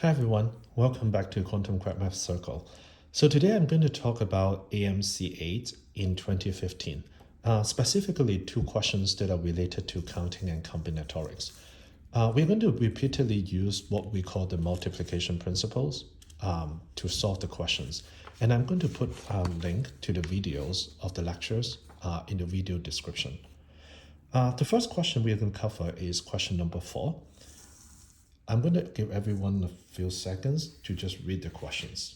Hi everyone, welcome back to Quantum Crab Math Circle. So today I'm going to talk about AMC8 in 2015, specifically two questions that are related to counting and combinatorics. We're going to repeatedly use what we call the multiplication principles to solve the questions. And I'm going to put a link to the videos of the lectures in the video description. The first question we're going to cover is question number 4. I'm going to give everyone a few seconds to just read the questions.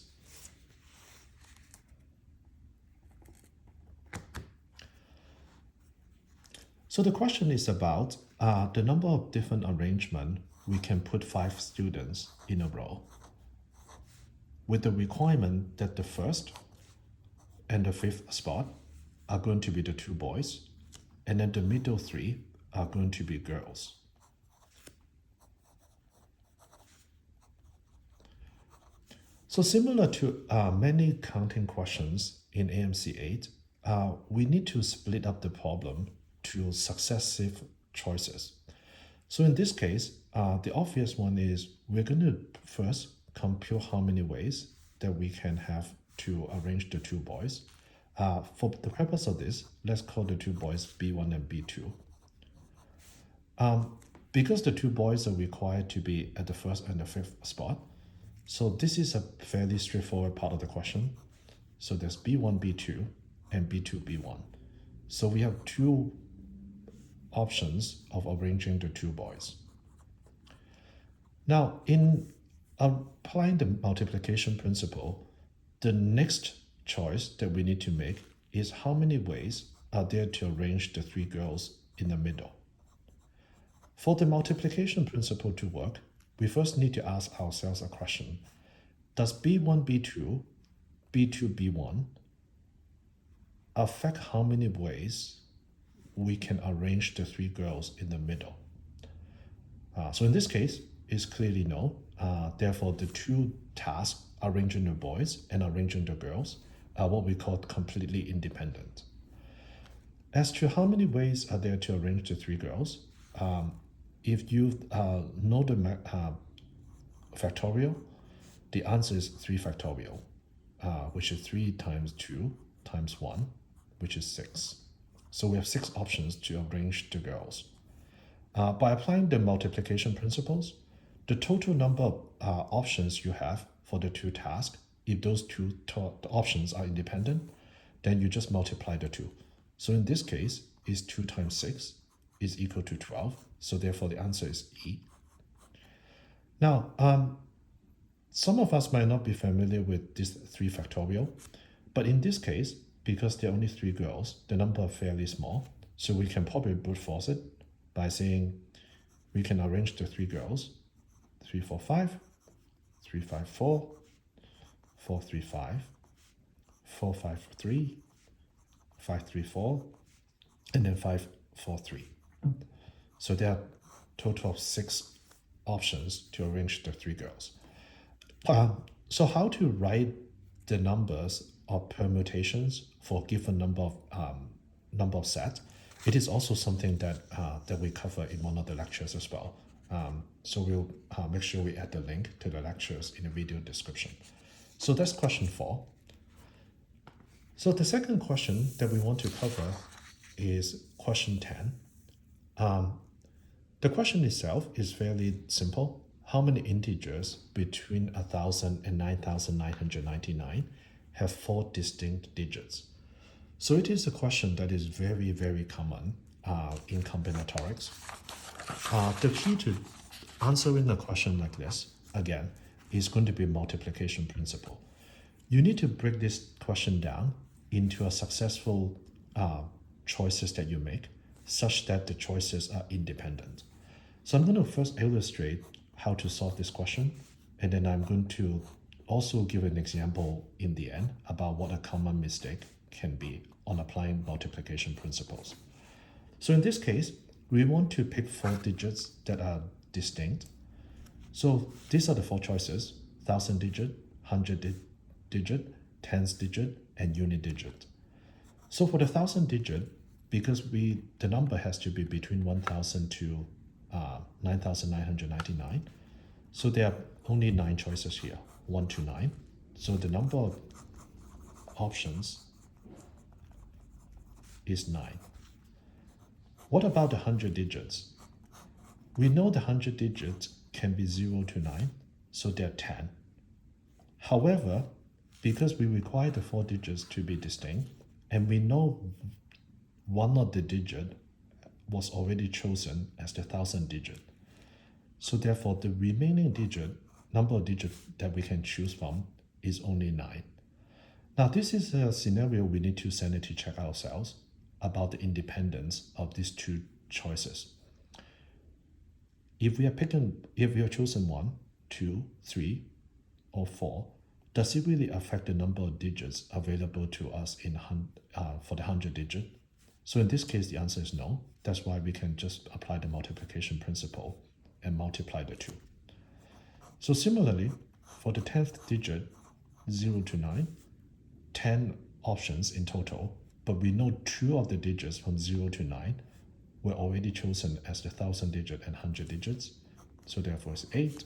So the question is about the number of different arrangements we can put 5 students in a row, with the requirement that the first and the 5th spot are going to be the 2 boys, and then the middle 3 are going to be girls. So similar to many counting questions in AMC8, we need to split up the problem to successive choices. So in this case, the obvious one is we're going to first compute how many ways that we can have to arrange the 2 boys. For the purpose of this, let's call the 2 boys B1 and B2. Because the 2 boys are required to be at the 1st and the 5th spot, so this is a fairly straightforward part of the question. So there's B1, B2, and B2, B1. So we have 2 options of arranging the 2 boys. Now, in applying the multiplication principle, the next choice that we need to make is how many ways are there to arrange the 3 girls in the middle. For the multiplication principle to work, we first need to ask ourselves a question. Does B1, B2, B2, B1 affect how many ways we can arrange the 3 girls in the middle? So in this case, it's clearly no. Therefore, the 2 tasks, arranging the boys and arranging the girls, are what we call completely independent. As to how many ways are there to arrange the 3 girls, if you know the factorial, the answer is 3 factorial, which is 3 times 2 times 1, which is 6. So we have 6 options to arrange the girls. By applying the multiplication principles, the total number of options you have for the 2 tasks, if those 2 options are independent, then you just multiply the 2. So in this case, is 2 times 6 is equal to 12. So therefore the answer is E. Now, some of us might not be familiar with this 3 factorial, but in this case, because there are only 3 girls, the number is fairly small, so we can probably brute force it by saying we can arrange the 3 girls, 3, 4, 5, 3, 5, 4, 4, 3, 5, 4, 5, 3, 5, 3, 4, and then 5, 4, 3. So there are a total of 6 options to arrange the 3 girls. So how to write the numbers of permutations for a given number of sets? It is also something that that we cover in one of the lectures as well. So we'll make sure we add the link to the lectures in the video description. So that's question 4. So the second question that we want to cover is question 10. The question itself is fairly simple. How many integers between 1,000 and 9,999 have 4 distinct digits? So it is a question that is very, very common in combinatorics. The key to answering a question like this, again, is going to be multiplication principle. You need to break this question down into a successful choices that you make, such that the choices are independent. So I'm going to first illustrate how to solve this question, and then I'm going to also give an example in the end about what a common mistake can be on applying multiplication principles. So in this case, we want to pick 4 digits that are distinct. So these are the 4 choices: 1,000 digit, 100 digit, tens digit, and unit digit. So for the 1,000 digit, because the number has to be between 1,000 to 9,999, So there are only 9 choices here, 1 to 9. So the number of options is 9. What about the 100 digits? We know the 100 digits can be 0 to 9, so there are 10. However, because we require the 4 digits to be distinct, and we know one of the digit was already chosen as the 1000 digit, so therefore the remaining number of digits that we can choose from is only 9. Now this is a scenario we need to sanity check ourselves about the independence of these two choices. If we have chosen 1, 2, 3, or 4, does it really affect the number of digits available to us for the 100 digit? So in this case, the answer is no. That's why we can just apply the multiplication principle and multiply the 2. So similarly, for the 10th digit, 0 to 9, 10 options in total, but we know 2 of the digits from 0 to 9 were already chosen as the 1000 digit and 100 digits, so therefore it's 8.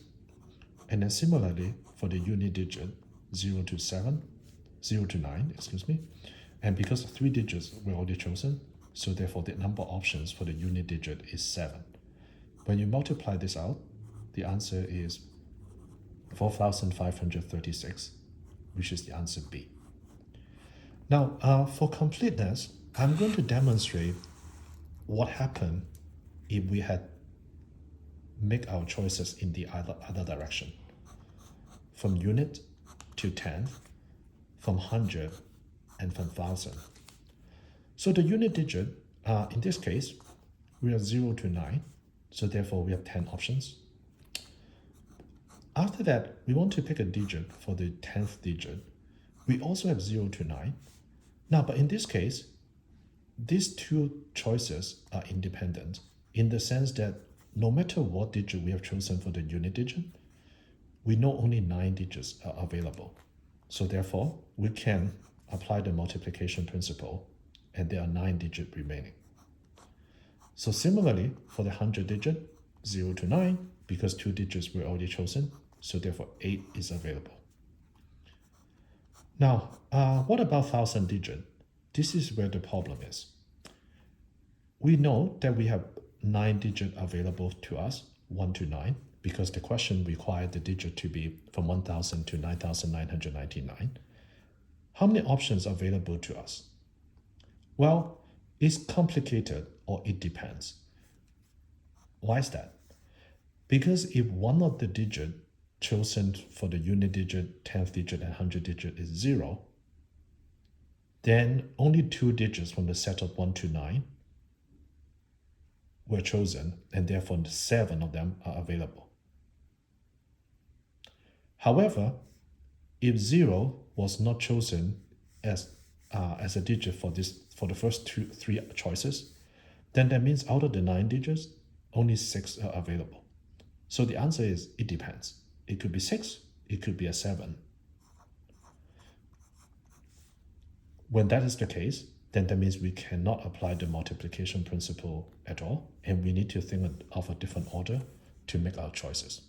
And then similarly, for the unit digit, 0 to 9, and because 3 digits were already chosen, so therefore the number of options for the unit digit is 7. When you multiply this out, the answer is 4,536, which is the answer B. Now, for completeness, I'm going to demonstrate what happened if we had make our choices in the other direction, from unit to 10, from 100, and from 1000. So the unit digit, in this case, we have 0 to 9, so therefore we have 10 options. After that, we want to pick a digit for the 10th digit. We also have 0 to 9. Now, but in this case, these two choices are independent in the sense that no matter what digit we have chosen for the unit digit, we know only 9 digits are available. So therefore, we can apply the multiplication principle, and there are 9 digits remaining. So similarly, for the 100 digit, 0 to 9, because 2 digits were already chosen, so therefore 8 is available. Now, what about 1000 digit? This is where the problem is. We know that we have 9 digits available to us, 1 to 9, because the question required the digit to be from 1000 to 9999. How many options are available to us? Well, it's complicated, or it depends. Why is that? Because if one of the digits chosen for the unit digit, 10th digit, and 100 digit is 0, then only 2 digits from the set of 1 to 9 were chosen, and therefore 7 of them are available. However, if 0 was not chosen as a digit for the first 3 choices, then that means out of the 9 digits, only 6 are available. So the answer is, it depends. It could be 6, it could be a 7. When that is the case, then that means we cannot apply the multiplication principle at all, and we need to think of a different order to make our choices.